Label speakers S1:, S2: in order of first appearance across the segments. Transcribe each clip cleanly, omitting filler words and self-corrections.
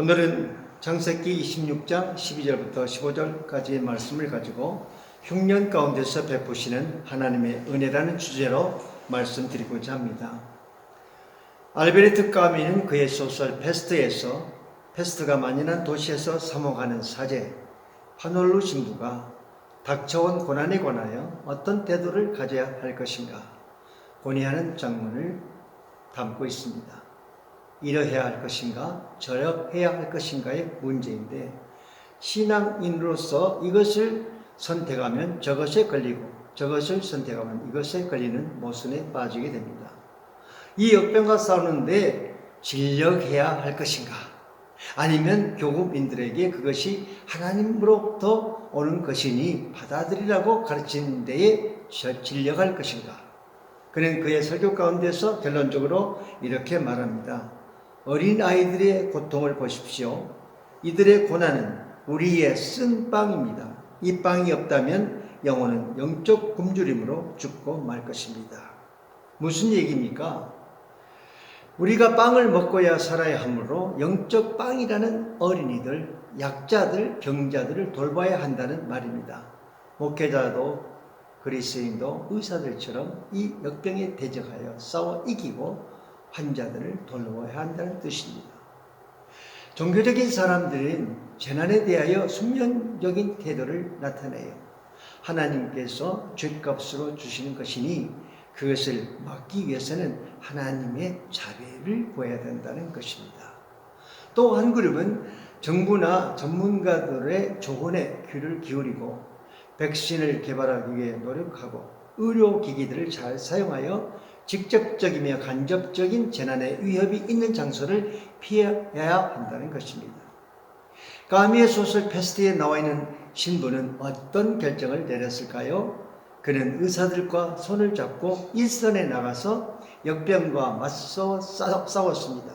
S1: 오늘은 창세기 26장 12절부터 15절까지의 말씀을 가지고 흉년 가운데서 베푸시는 하나님의 은혜라는 주제로 말씀드리고자 합니다. 알베르트 까미는 그의 소설 페스트에서 페스트가 만연한 도시에서 사모하는 사제 파놀루 신부가 닥쳐온 고난에 관하여 어떤 태도를 가져야 할 것인가 고뇌하는 장면을 담고 있습니다. 이러해야 할 것인가 저러해야 할 것인가의 문제인데, 신앙인으로서 이것을 선택하면 저것에 걸리고 저것을 선택하면 이것에 걸리는 모순에 빠지게 됩니다. 이 역병과 싸우는데 진력해야 할 것인가, 아니면 교국민들에게 그것이 하나님으로부터 오는 것이니 받아들이라고 가르치는 데에 진력할 것인가. 그는 그의 설교 가운데서 결론적으로 이렇게 말합니다. 어린 아이들의 고통을 보십시오. 이들의 고난은 우리의 쓴 빵입니다. 이 빵이 없다면 영혼은 영적 굶주림으로 죽고 말 것입니다. 무슨 얘기입니까? 우리가 빵을 먹고야 살아야 하므로 영적 빵이라는 어린이들, 약자들, 병자들을 돌봐야 한다는 말입니다. 목회자도 그리스도인도 의사들처럼 이 역병에 대적하여 싸워 이기고 환자들을 돌봐야 한다는 뜻입니다. 종교적인 사람들은 재난에 대하여 숙명적인 태도를 나타내요. 하나님께서 죗값으로 주시는 것이니 그것을 막기 위해서는 하나님의 자비를 구해야 된다는 것입니다. 또 한 그룹은 정부나 전문가들의 조언에 귀를 기울이고 백신을 개발하기 위해 노력하고 의료기기들을 잘 사용하여 직접적이며 간접적인 재난의 위협이 있는 장소를 피해야 한다는 것입니다. 까미의 소설 페스트에 나와 있는 신부는 어떤 결정을 내렸을까요? 그는 의사들과 손을 잡고 일선에 나가서 역병과 맞서 싸웠습니다.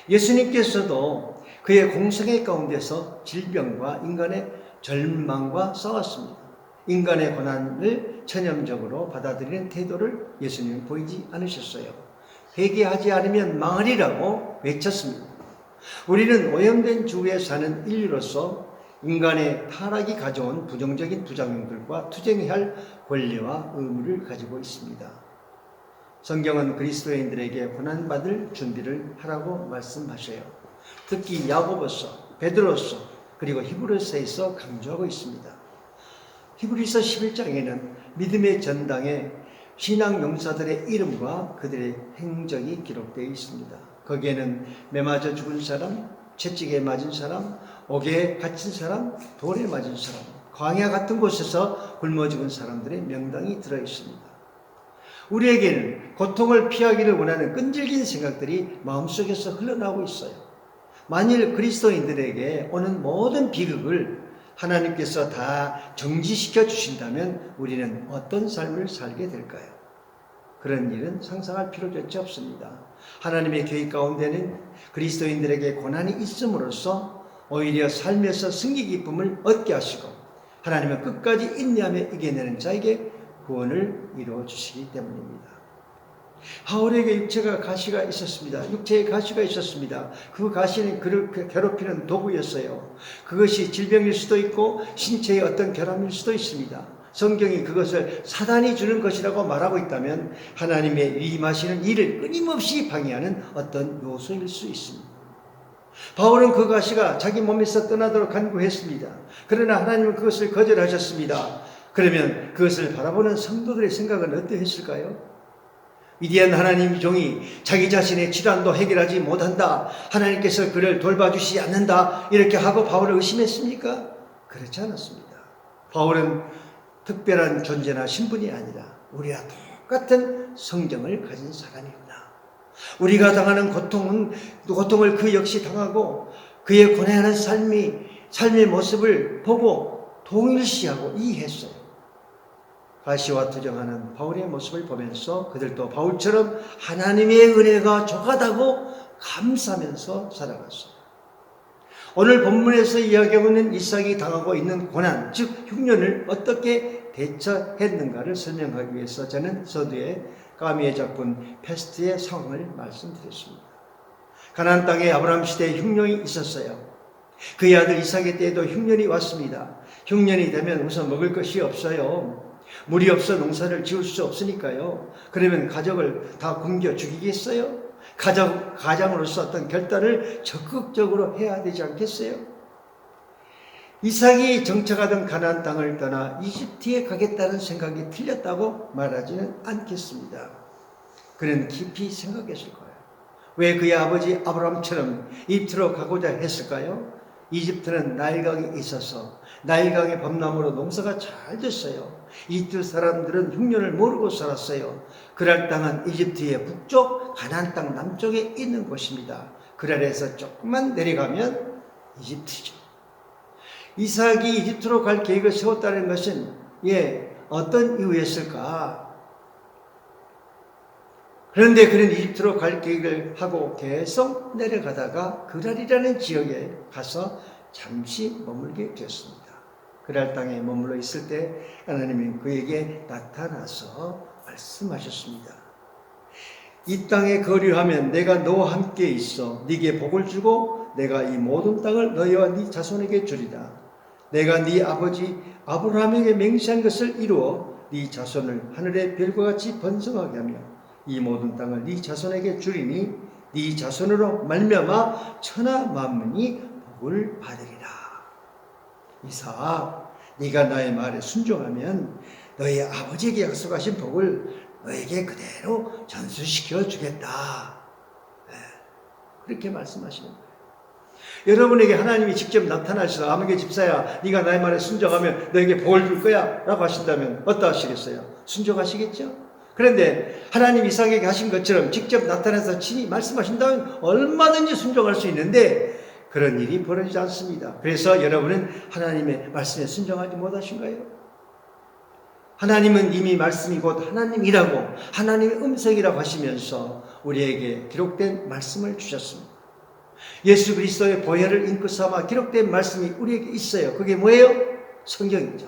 S1: 예수님께서도 그의 공생애 가운데서 질병과 인간의 절망과 싸웠습니다. 인간의 고난을 전념적으로 받아들이는 태도를 예수님은 보이지 않으셨어요. 회개하지 않으면 망하리라고 외쳤습니다. 우리는 오염된 주위에 사는 인류로서 인간의 타락이 가져온 부정적인 부작용들과 투쟁해야 할 권리와 의무를 가지고 있습니다. 성경은 그리스도인들에게 고난받을 준비를 하라고 말씀하셔요. 특히 야고보서, 베드로서, 그리고 히브리서에서 강조하고 있습니다. 히브리서 11장에는 믿음의 전당에 신앙 용사들의 이름과 그들의 행적이 기록되어 있습니다. 거기에는 매맞아 죽은 사람, 채찍에 맞은 사람, 옥에 갇힌 사람, 돌에 맞은 사람, 광야 같은 곳에서 굶어 죽은 사람들의 명단이 들어있습니다. 우리에게는 고통을 피하기를 원하는 끈질긴 생각들이 마음속에서 흘러나오고 있어요. 만일 그리스도인들에게 오는 모든 비극을 하나님께서 다 정지시켜 주신다면 우리는 어떤 삶을 살게 될까요? 그런 일은 상상할 필요조차 없습니다. 하나님의 계획 가운데는 그리스도인들에게 고난이 있음으로써 오히려 삶에서 승리 기쁨을 얻게 하시고 하나님은 끝까지 인내하며 이겨내는 자에게 구원을 이루어 주시기 때문입니다. 바울에게 육체가 가시가 있었습니다. 육체에 가시가 있었습니다. 그 가시는 그를 괴롭히는 도구였어요. 그것이 질병일 수도 있고 신체의 어떤 결함일 수도 있습니다. 성경이 그것을 사단이 주는 것이라고 말하고 있다면 하나님의 위임하시는 일을 끊임없이 방해하는 어떤 요소일 수 있습니다. 바울은 그 가시가 자기 몸에서 떠나도록 간구했습니다. 그러나 하나님은 그것을 거절하셨습니다. 그러면 그것을 바라보는 성도들의 생각은 어떠했을까요? 위대한 하나님 종이 자기 자신의 질환도 해결하지 못한다, 하나님께서 그를 돌봐주시지 않는다, 이렇게 하고 바울을 의심했습니까? 그렇지 않았습니다. 바울은 특별한 존재나 신분이 아니라 우리와 똑같은 성정을 가진 사람이구나. 우리가 당하는 고통을 그 역시 당하고 그의 고뇌하는 삶의 모습을 보고 동일시하고 이해했어요. 가시와 투정하는 바울의 모습을 보면서 그들도 바울처럼 하나님의 은혜가 족하다고 감사하면서 살아갔어요. 오늘 본문에서 이야기하고 있는 이삭이 당하고 있는 고난, 즉 흉년을 어떻게 대처했는가를 설명하기 위해서 저는 서두에 까미의 작품 페스트의 상황을 말씀드렸습니다. 가나안 땅에 아브라함 시대에 흉년이 있었어요. 그의 아들 이삭의 때에도 흉년이 왔습니다. 흉년이 되면 우선 먹을 것이 없어요. 물이 없어 농사를 지을 수 없으니까요. 그러면 가족을 다 굶겨 죽이겠어요? 가장으로서 어떤 결단을 적극적으로 해야 되지 않겠어요? 이삭이 정착하던 가나안 땅을 떠나 이집트에 가겠다는 생각이 틀렸다고 말하지는 않겠습니다. 그는 깊이 생각했을 거예요. 왜 그의 아버지 아브라함처럼 이집트로 가고자 했을까요? 이집트는 나일강이 있어서 나일강의 범람으로 농사가 잘 됐어요. 이집트 사람들은 흉년을 모르고 살았어요. 그랄 땅은 이집트의 북쪽 가나안 땅 남쪽에 있는 곳입니다. 그랄에서 조금만 내려가면 이집트죠. 이삭이 이집트로 갈 계획을 세웠다는 것은 어떤 이유였을까? 그런데 그는 이집트로 갈 계획을 하고 계속 내려가다가 그랄이라는 지역에 가서 잠시 머물게 되었습니다. 그랄 땅에 머물러 있을 때 하나님이 그에게 나타나서 말씀하셨습니다. 이 땅에 거류하면 내가 너와 함께 있어 네게 복을 주고 내가 이 모든 땅을 너희와 네 자손에게 주리라. 내가 네 아버지 아브라함에게 맹세한 것을 이루어 네 자손을 하늘의 별과 같이 번성하게 하며 이 모든 땅을 네 자손에게 주리니 네 자손으로 말미암아 천하 만민이 복을 받으리라. 이삭, 네가 나의 말에 순종하면 너희 아버지에게 약속하신 복을 너에게 그대로 전수시켜 주겠다. 그렇게 말씀하시는 거예요. 여러분에게 하나님이 직접 나타나셔서 아무개 집사야 네가 나의 말에 순종하면 너에게 복을 줄 거야 라고 하신다면 어떠하시겠어요? 순종하시겠죠? 그런데 하나님 이삭에게 하신 것처럼 직접 나타나서 친히 말씀하신다면 얼마든지 순종할 수 있는데 그런 일이 벌어지지 않습니다. 그래서 여러분은 하나님의 말씀에 순종하지 못하신가요? 하나님은 이미 말씀이 곧 하나님이라고 하나님의 음성이라고 하시면서 우리에게 기록된 말씀을 주셨습니다. 예수 그리스도의 보혈을 인구 삼아 기록된 말씀이 우리에게 있어요. 그게 뭐예요? 성경이죠.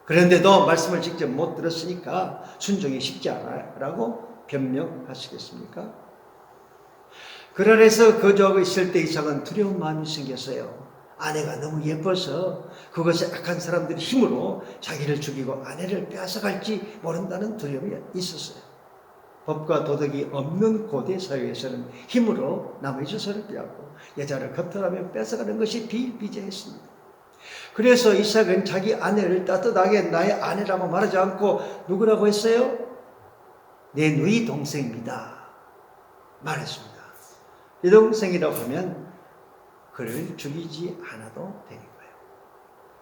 S1: 그런데도 말씀을 직접 못 들었으니까 순종이 쉽지 않아요 라고 변명하시겠습니까? 그랄에서 거주하고 있을 때 이삭은 두려운 마음이 생겼어요. 아내가 너무 예뻐서 그것에 악한 사람들이 힘으로 자기를 죽이고 아내를 빼앗아갈지 모른다는 두려움이 있었어요. 법과 도덕이 없는 고대 사회에서는 힘으로 남의 자손을 빼앗고 여자를 겁탈하며 뺏어가는 것이 비일비재했습니다. 그래서 이삭은 자기 아내를 따뜻하게 나의 아내라고 말하지 않고 누구라고 했어요? 내 누이 동생입니다 말했습니다. 이 동생이라고 하면 그를 죽이지 않아도 되는 거예요.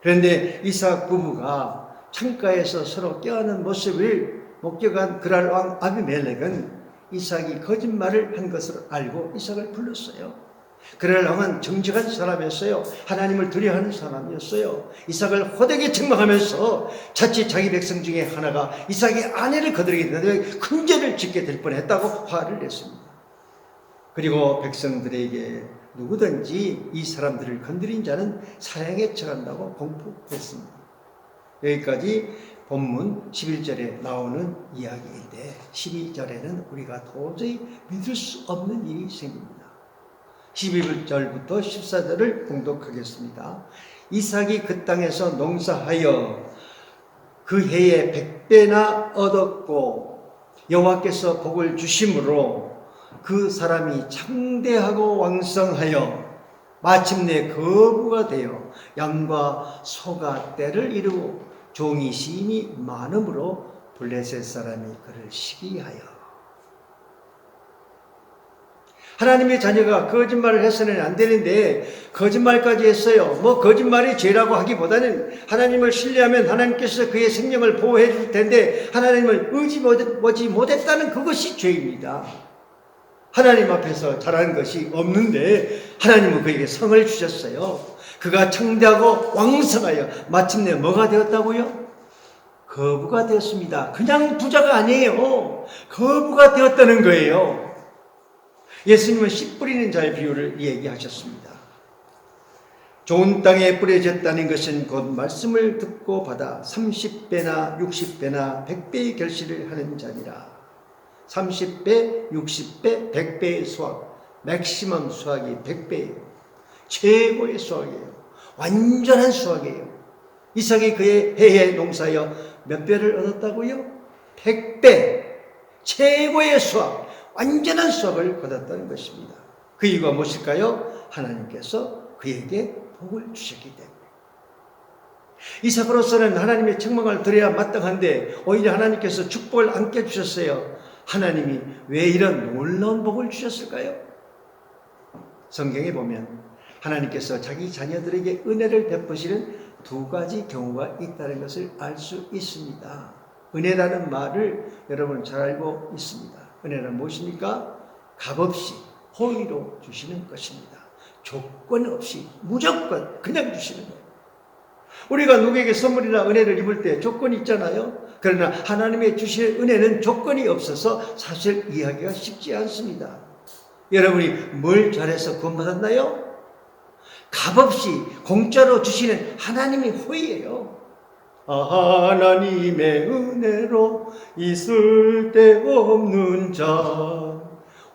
S1: 그런데 이삭 부부가 창가에서 서로 껴안는 모습을 목격한 그랄 왕 아비멜렉은 이삭이 거짓말을 한 것을 알고 이삭을 불렀어요. 그랄 왕은 정직한 사람이었어요. 하나님을 두려워하는 사람이었어요. 이삭을 호되게 책망하면서 자칫 자기 백성 중에 하나가 이삭의 아내를 거두게 되는데 큰 죄를 짓게 될 뻔했다고 화를 냈습니다. 그리고 백성들에게 누구든지 이 사람들을 건드린 자는 사형에 처한다고 공포했습니다. 여기까지 본문 11절에 나오는 이야기인데 12절에는 우리가 도저히 믿을 수 없는 일이 생깁니다. 12절부터 14절을 봉독하겠습니다. 이삭이 그 땅에서 농사하여 그 해에 100배나 얻었고 여호와께서 복을 주심으로 그 사람이 창대하고 왕성하여 마침내 거부가 되어 양과 소가 떼를 이루고 종이 시인이 많음으로 블레셋 사람이 그를 시기하여. 하나님의 자녀가 거짓말을 해서는 안 되는데 거짓말까지 했어요. 거짓말이 죄라고 하기보다는 하나님을 신뢰하면 하나님께서 그의 생명을 보호해 줄 텐데 하나님을 의지하지 못했다는 그것이 죄입니다. 하나님 앞에서 잘하는 것이 없는데 하나님은 그에게 성을 주셨어요. 그가 창대하고 왕성하여 마침내 뭐가 되었다고요? 거부가 되었습니다. 그냥 부자가 아니에요. 거부가 되었다는 거예요. 예수님은 씨 뿌리는 자의 비유를 얘기하셨습니다. 좋은 땅에 뿌려졌다는 것은 곧 말씀을 듣고 받아 30배나 60배나 100배의 결실을 하는 자니라. 30배, 60배, 100배의 수확. 맥시멈 수확이 100배예요. 최고의 수확이에요. 완전한 수확이에요. 이삭이 그의 해에 농사여 몇 배를 얻었다고요? 100배. 최고의 수확, 완전한 수확을 거뒀다는 것입니다. 그 이유가 무엇일까요? 하나님께서 그에게 복을 주셨기 때문에. 이삭으로서는 하나님의 책망을 들어야 마땅한데 오히려 하나님께서 축복을 안겨주셨어요. 하나님이 왜 이런 놀라운 복을 주셨을까요? 성경에 보면 하나님께서 자기 자녀들에게 은혜를 베푸시는 두 가지 경우가 있다는 것을 알 수 있습니다. 은혜라는 말을 여러분 잘 알고 있습니다. 은혜는 무엇입니까? 값없이 호의로 주시는 것입니다. 조건 없이 무조건 그냥 주시는 거예요. 우리가 누구에게 선물이나 은혜를 입을 때 조건이 있잖아요. 그러나 하나님의 주실 은혜는 조건이 없어서 사실 이해하기가 쉽지 않습니다. 여러분이 뭘 잘해서 구원받았나요? 값없이 공짜로 주시는 하나님의 호의예요. 하나님의 은혜로 있을 데 없는 자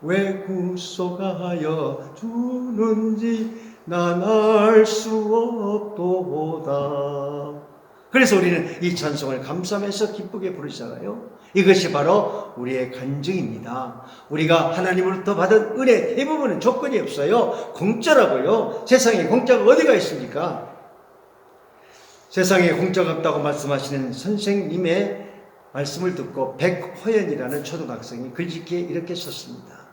S1: 왜 구속하여 주는지 난 알 수 없도다. 그래서 우리는 이 찬송을 감사하면서 기쁘게 부르잖아요. 이것이 바로 우리의 간증입니다. 우리가 하나님으로부터 받은 은혜 대부분은 조건이 없어요. 공짜라고요. 세상에 공짜가 어디가 있습니까? 세상에 공짜가 없다고 말씀하시는 선생님의 말씀을 듣고 백호연이라는 초등학생이 글짓기에 이렇게 썼습니다.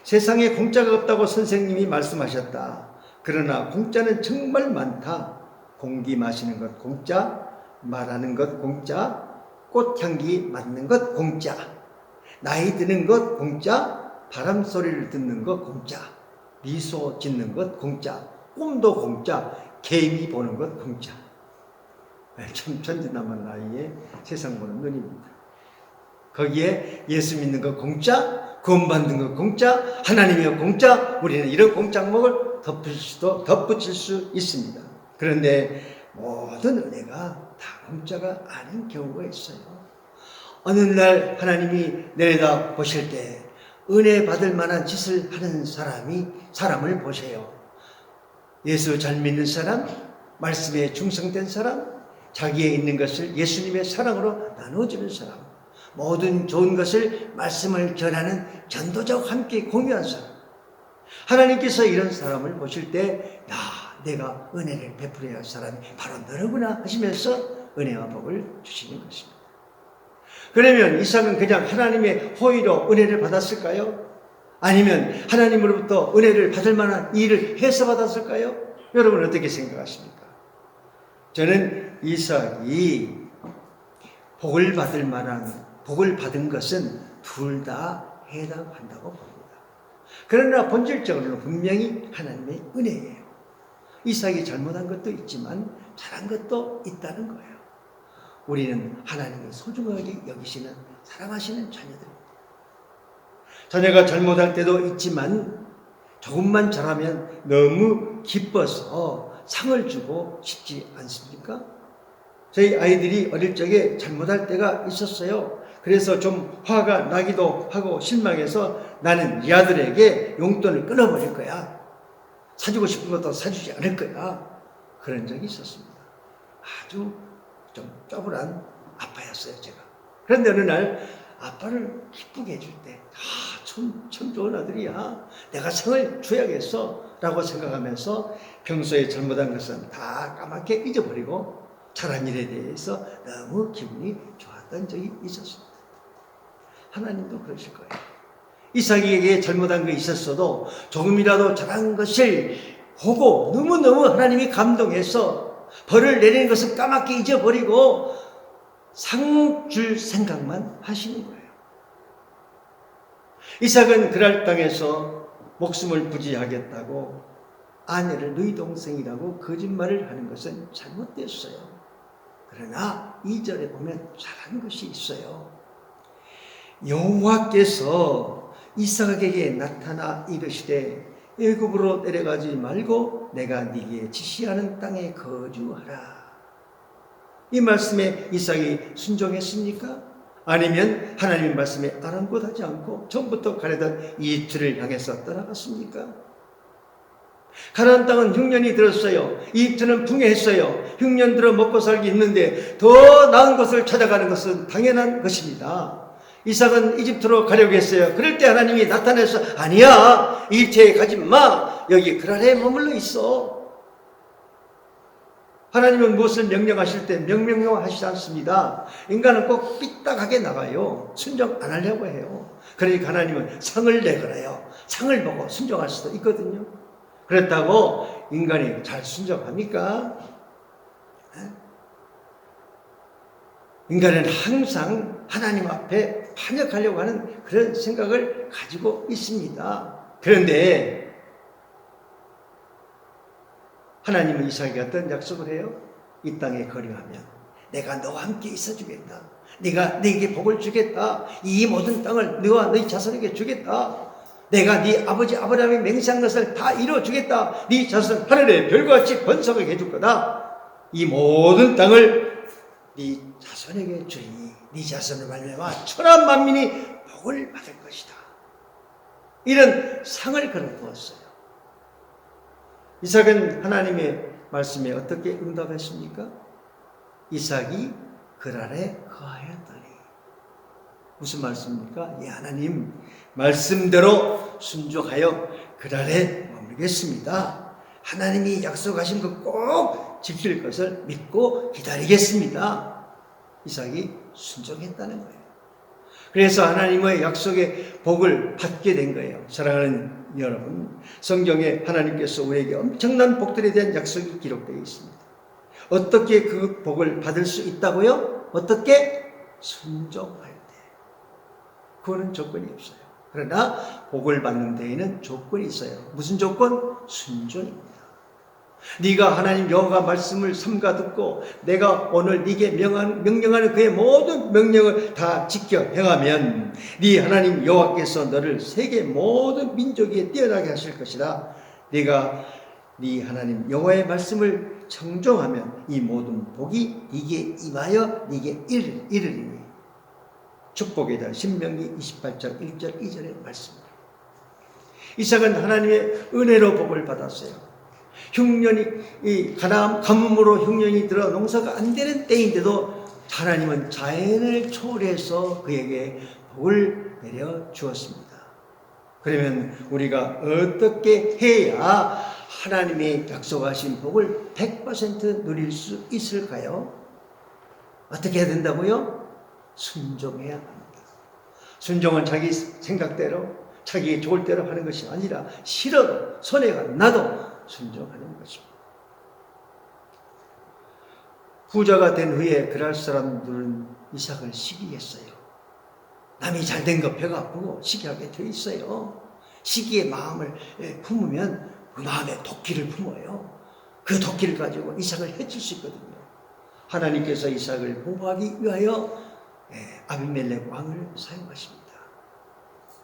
S1: 세상에 공짜가 없다고 선생님이 말씀하셨다. 그러나 공짜는 정말 많다. 공기 마시는 것 공짜, 말하는 것 공짜, 꽃향기 맡는 것 공짜, 나이 드는 것 공짜, 바람 소리를 듣는 것 공짜, 미소 짓는 것 공짜, 꿈도 공짜, 개미 보는 것 공짜. 참 천진난만 나이에 세상 보는 눈입니다. 거기에 예수 믿는 것 공짜, 구원받는 것 공짜, 하나님의 공짜, 우리는 이런 공짜목을 덧붙일 수 있습니다. 그런데 모든 은혜가 다 공짜가 아닌 경우가 있어요. 어느 날 하나님이 내려다 보실 때 은혜 받을 만한 짓을 하는 사람을 보세요. 예수 잘 믿는 사람, 말씀에 충성된 사람, 자기에 있는 것을 예수님의 사랑으로 나눠주는 사람, 모든 좋은 것을 말씀을 전하는 전도자와 함께 공유한 사람. 하나님께서 이런 사람을 보실 때 내가 은혜를 베풀어야 할 사람이 바로 너로구나 하시면서 은혜와 복을 주시는 것입니다. 그러면 이삭은 그냥 하나님의 호의로 은혜를 받았을까요? 아니면 하나님으로부터 은혜를 받을 만한 일을 해서 받았을까요? 여러분 어떻게 생각하십니까? 저는 이삭이 복을 받은 것은 둘 다 해당한다고 봅니다. 그러나 본질적으로는 분명히 하나님의 은혜예요. 이삭이 잘못한 것도 있지만 잘한 것도 있다는 거예요. 우리는 하나님이 소중하게 여기시는 사랑하시는 자녀들입니다. 자녀가 잘못할 때도 있지만 조금만 잘하면 너무 기뻐서 상을 주고 싶지 않습니까? 저희 아이들이 어릴 적에 잘못할 때가 있었어요. 그래서 좀 화가 나기도 하고 실망해서 나는 이 아들에게 용돈을 끊어버릴 거야. 사주고 싶은 것도 사주지 않을 거야. 그런 적이 있었습니다. 아주 좀 쪼그란 아빠였어요, 제가. 그런데 어느 날 아빠를 기쁘게 해줄 때, 참 좋은 아들이야. 내가 상을 줘야겠어. 라고 생각하면서 평소에 잘못한 것은 다 까맣게 잊어버리고 잘한 일에 대해서 너무 기분이 좋았던 적이 있었습니다. 하나님도 그러실 거예요. 이삭에게 잘못한 게 있었어도 조금이라도 잘한 것을 보고 너무너무 하나님이 감동해서 벌을 내리는 것은 까맣게 잊어버리고 상 줄 생각만 하시는 거예요. 이삭은 그랄 땅에서 목숨을 부지하겠다고 아내를 너희 동생이라고 거짓말을 하는 것은 잘못됐어요. 그러나 2절에 보면 잘한 것이 있어요. 여호와께서 이삭에게 나타나 이르시되 애굽으로 내려가지 말고 내가 네게 지시하는 땅에 거주하라. 이 말씀에 이삭이 순종했습니까? 아니면 하나님의 말씀에 아랑곳하지 않고 처음부터 가려던 이집트를 향해서 떠나갔습니까? 가나안 땅은 흉년이 들었어요. 이집트는 풍요했어요. 흉년 들어 먹고 살기 힘든데 더 나은 것을 찾아가는 것은 당연한 것입니다. 이삭은 이집트로 가려고 했어요. 그럴 때 하나님이 나타나서 아니야, 이집트에 가지 마. 여기 그랄에 머물러 있어. 하나님은 무엇을 명령하실 때 명령하시지 않습니다. 인간은 꼭 삐딱하게 나가요. 순종 안 하려고 해요. 그러니까 하나님은 상을 내거나요. 상을 보고 순종할 수도 있거든요. 그렇다고 인간이 잘 순종합니까? 인간은 항상 하나님 앞에 반역하려고 하는 그런 생각을 가지고 있습니다. 그런데 하나님은 이삭에게 어떤 약속을 해요? 이 땅에 거류하면 내가 너와 함께 있어주겠다. 내가 네게 복을 주겠다. 이 모든 땅을 너와 너희 자손에게 주겠다. 내가 네 아버지 아브라함이 맹세한 것을 다 이루어주겠다. 네 자손 하늘의 별과 같이 번성하게 해줄 거다. 이 모든 땅을 네 자손에게 주리니 네 자손을 말미암아 천한 만민이 복을 받을 것이다. 이런 상을 걸어두었어요. 이삭은 하나님의 말씀에 어떻게 응답했습니까? 이삭이 그랄에 거하였더니. 무슨 말씀입니까? 예, 하나님 말씀대로 순종하여 그랄에 머물겠습니다. 하나님이 약속하신 것 꼭 지킬 것을 믿고 기다리겠습니다. 이삭이 순종했다는 거예요. 그래서 하나님의 약속의 복을 받게 된 거예요. 사랑하는 여러분, 성경에 하나님께서 우리에게 엄청난 복들에 대한 약속이 기록되어 있습니다. 어떻게 그 복을 받을 수 있다고요? 어떻게? 순종할 때. 그거는 조건이 없어요. 그러나 복을 받는 데에는 조건이 있어요. 무슨 조건? 순종입니다. 네가 하나님 여호와 말씀을 삼가 듣고 내가 오늘 네게 명령하는 그의 모든 명령을 다 지켜 행하면 네 하나님 여호와께서 너를 세계 모든 민족에 뛰어나게 하실 것이다. 네가 네 하나님 여호와의 말씀을 청종하면 이 모든 복이 네게 임하여 네게 이르리니. 축복에 대한 신명기 28장 1절 2절의 말씀입니다. 이삭은 하나님의 은혜로 복을 받았어요. 흉년이 가뭄으로 흉년이 들어 농사가 안 되는 때인데도 하나님은 자연을 초월해서 그에게 복을 내려 주었습니다. 그러면 우리가 어떻게 해야 하나님의 약속하신 복을 100% 누릴 수 있을까요? 어떻게 해야 된다고요? 순종해야 합니다. 순종은 자기 생각대로 자기 좋을 대로 하는 것이 아니라 싫어도 손해가 나도 순종하는 것입니다. 부자가 된 후에 그럴 사람들은 이삭을 시기했어요. 남이 잘된 거 배가 아프고 시기하게 돼 있어요. 시기의 마음을 품으면 그 마음에 도끼를 품어요. 그 도끼를 가지고 이삭을 해칠 수 있거든요. 하나님께서 이삭을 보호하기 위하여 아비멜렉 왕을 사용하십니다.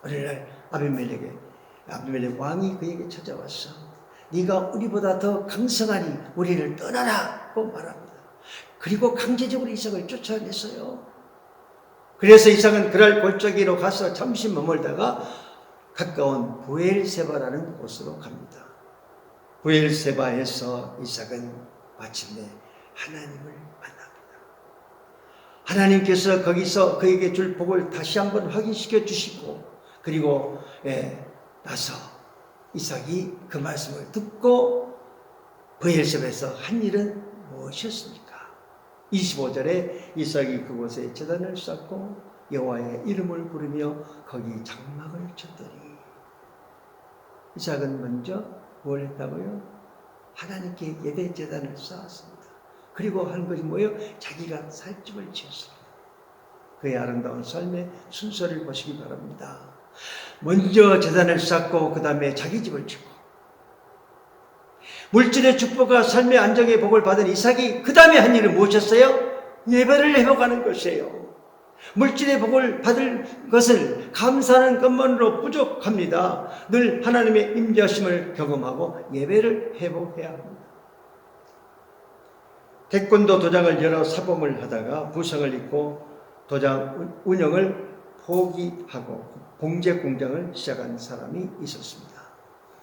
S1: 어느 날 아비멜렉 왕이 그에게 찾아왔어. 네가 우리보다 더 강성하니 우리를 떠나라고 말합니다. 그리고 강제적으로 이삭을 쫓아냈어요. 그래서 이삭은 그랄 골짜기로 가서 잠시 머물다가 가까운 부엘세바라는 곳으로 갑니다. 부엘세바에서 이삭은 마침내 하나님을 만납니다. 하나님께서 거기서 그에게 줄 복을 다시 한번 확인시켜 주시고 그리고 나서 이삭이 그 말씀을 듣고 부엘세바에서 한 일은 무엇이었습니까? 25절에 이삭이 그곳에 제단을 쌓고 여호와의 이름을 부르며 거기 장막을 쳤더니 이삭은 먼저 뭘 했다고요? 하나님께 예배 제단을 쌓았습니다. 그리고 한 것이 뭐예요? 자기가 살집을 지었습니다. 그의 아름다운 삶의 순서를 보시기 바랍니다. 먼저 제단을 쌓고 그 다음에 자기 집을 짓고 물질의 축복과 삶의 안정의 복을 받은 이삭이 그 다음에 한 일은 무엇이었어요? 예배를 회복하는 것이에요. 물질의 복을 받을 것을 감사하는 것만으로 부족합니다. 늘 하나님의 임재하심을 경험하고 예배를 회복해야 합니다. 태권도 도장을 열어 사범을 하다가 부상을 입고 도장 운영을 포기하고 봉제 공장을 시작한 사람이 있었습니다.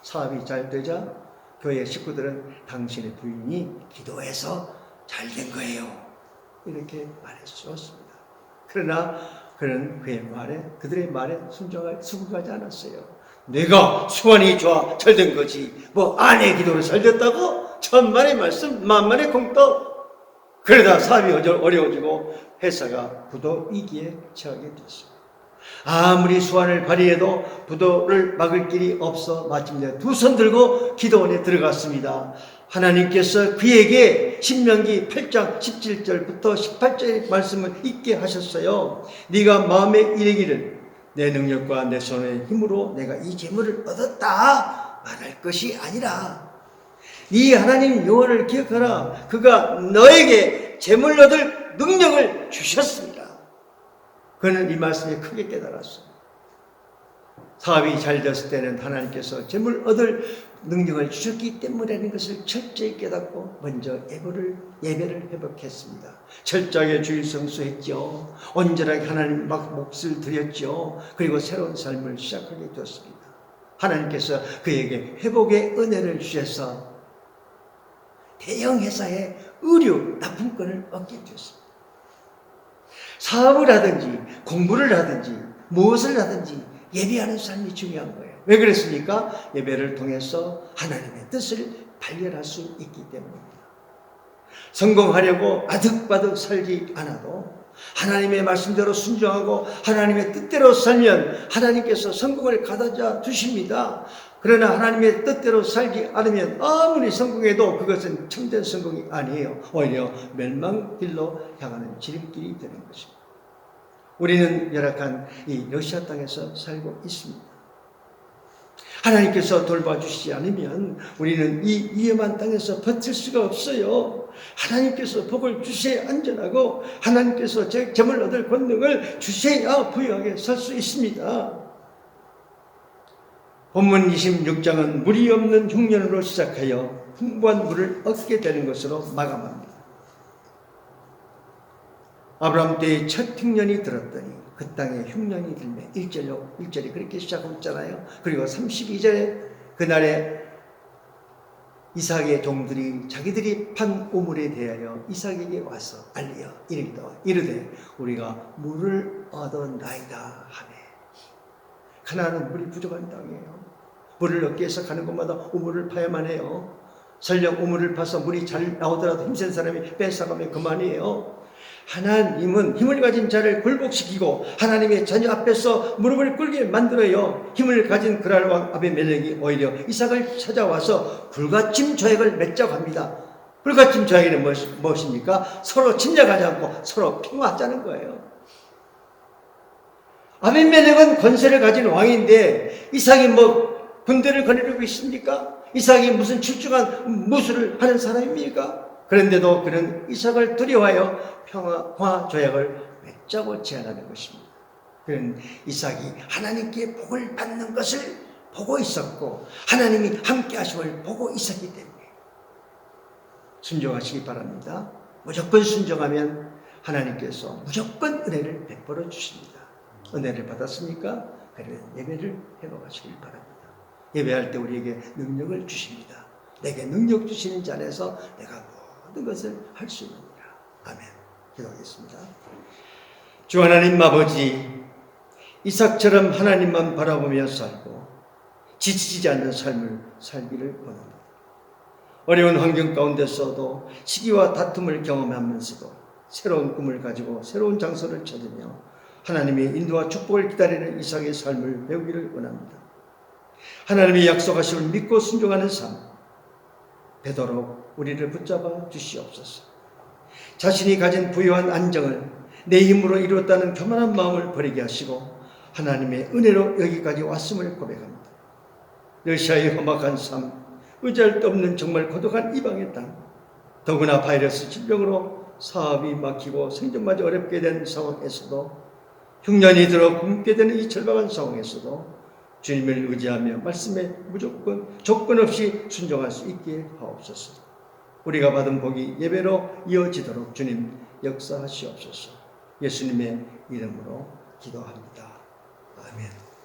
S1: 사업이 잘 되자 교회 식구들은 당신의 부인이 기도해서 잘 된 거예요, 이렇게 말했었습니다. 그러나 그는 그들의 말에 수긍하지 않았어요. 내가 수완이 좋아 잘 된 거지, 뭐 아내 기도로 잘 됐다고? 천만의 말씀 만만의 공덕. 그러다 사업이 어려워지고 회사가 부도 위기에 처하게 됐습니다. 아무리 수완을 발휘해도 부도를 막을 길이 없어 마침내 두 손 들고 기도원에 들어갔습니다. 하나님께서 그에게 신명기 8장 17절부터 18절의 말씀을 읽게 하셨어요. 네가 마음에 이르기를 내 능력과 내 손의 힘으로 내가 이 재물을 얻었다 말할 것이 아니라 네 하나님 여호와를 기억하라. 그가 너에게 재물 얻을 능력을 주셨습니다. 그는 이 말씀에 크게 깨달았어요. 사업이 잘 됐을 때는 하나님께서 재물 얻을 능력을 주셨기 때문이라는 것을 철저히 깨닫고 먼저 예배를 회복했습니다. 철저하게 주일 성수했죠. 온전하게 하나님 몫을 드렸죠. 그리고 새로운 삶을 시작하게 되었습니다. 하나님께서 그에게 회복의 은혜를 주셔서 대형 회사의 의류 납품권을 얻게 되었습니다. 사업을 하든지 공부를 하든지 무엇을 하든지 예배하는 삶이 중요한 거예요. 왜 그랬습니까? 예배를 통해서 하나님의 뜻을 발견할 수 있기 때문입니다. 성공하려고 아득바득 살지 않아도 하나님의 말씀대로 순종하고 하나님의 뜻대로 살면 하나님께서 성공을 가져다 주십니다. 그러나 하나님의 뜻대로 살지 않으면 아무리 성공해도 그것은 참된 성공이 아니에요. 오히려 멸망길로 향하는 지름길이 되는 것입니다. 우리는 열악한 이 러시아 땅에서 살고 있습니다. 하나님께서 돌봐주시지 않으면 우리는 이 위험한 땅에서 버틸 수가 없어요. 하나님께서 복을 주셔야 안전하고 하나님께서 재물 얻을 권능을 주셔야 부유하게 살 수 있습니다. 본문 26장은 물이 없는 흉년으로 시작하여 풍부한 물을 얻게 되는 것으로 마감합니다. 아브라함 때의 첫 흉년이 들었더니 그 땅에 흉년이 들매 1절이 그렇게 시작하고 있잖아요. 그리고 32절에 그날에 이삭의 종들이 자기들이 판 우물에 대하여 이삭에게 와서 알리어 이르되 우리가 물을 얻었나이다 하매. 가나안은 물이 부족한 땅이에요. 물을 얻기 위해서 가는 곳마다 우물을 파야만 해요. 설령 우물을 파서 물이 잘 나오더라도 힘센 사람이 뺏어가면 그만이에요. 하나님은 힘을 가진 자를 굴복시키고 하나님의 자녀 앞에서 무릎을 꿇게 만들어요. 힘을 가진 그랄 왕 아비멜렉이 오히려 이삭을 찾아와서 불가침 조약을 맺자고 합니다. 불가침 조약은 무엇입니까? 서로 침략하지 않고 서로 평화하자는 거예요. 아비멜렉은 권세를 가진 왕인데 이삭이 군대를 거느리고 있습니까? 이삭이 무슨 출중한 무술을 하는 사람입니까? 그런데도 그는 이삭을 두려워하여 평화 조약을 맺자고 제안하는 것입니다. 그는 이삭이 하나님께 복을 받는 것을 보고 있었고 하나님이 함께 하심을 보고 있었기 때문에 순종하시기 바랍니다. 무조건 순종하면 하나님께서 무조건 은혜를 베풀어 주십니다. 은혜를 받았습니까? 그러면 예배를 회복하시길 바랍니다. 예배할 때 우리에게 능력을 주십니다. 내게 능력 주시는 자 안에서 내가 모든 것을 할 수 있느니라. 아멘. 기도하겠습니다. 주 하나님 아버지, 이삭처럼 하나님만 바라보며 살고 지치지 않는 삶을 살기를 원합니다. 어려운 환경 가운데서도 시기와 다툼을 경험하면서도 새로운 꿈을 가지고 새로운 장소를 찾으며 하나님의 인도와 축복을 기다리는 이삭의 삶을 배우기를 원합니다. 하나님의 약속하심을 믿고 순종하는 삶 되도록 우리를 붙잡아 주시옵소서. 자신이 가진 부유한 안정을 내 힘으로 이루었다는 교만한 마음을 버리게 하시고 하나님의 은혜로 여기까지 왔음을 고백합니다. 러시아의 험악한 삶, 의지할 데 없는 정말 고독한 이방의 땅, 더구나 바이러스 질병으로 사업이 막히고 생존마저 어렵게 된 상황에서도 흉년이 들어 굶게 되는 이 절박한 상황에서도 주님을 의지하며 말씀에 무조건 조건 없이 순종할 수 있게 하옵소서. 우리가 받은 복이 예배로 이어지도록 주님 역사하시옵소서. 예수님의 이름으로 기도합니다. 아멘.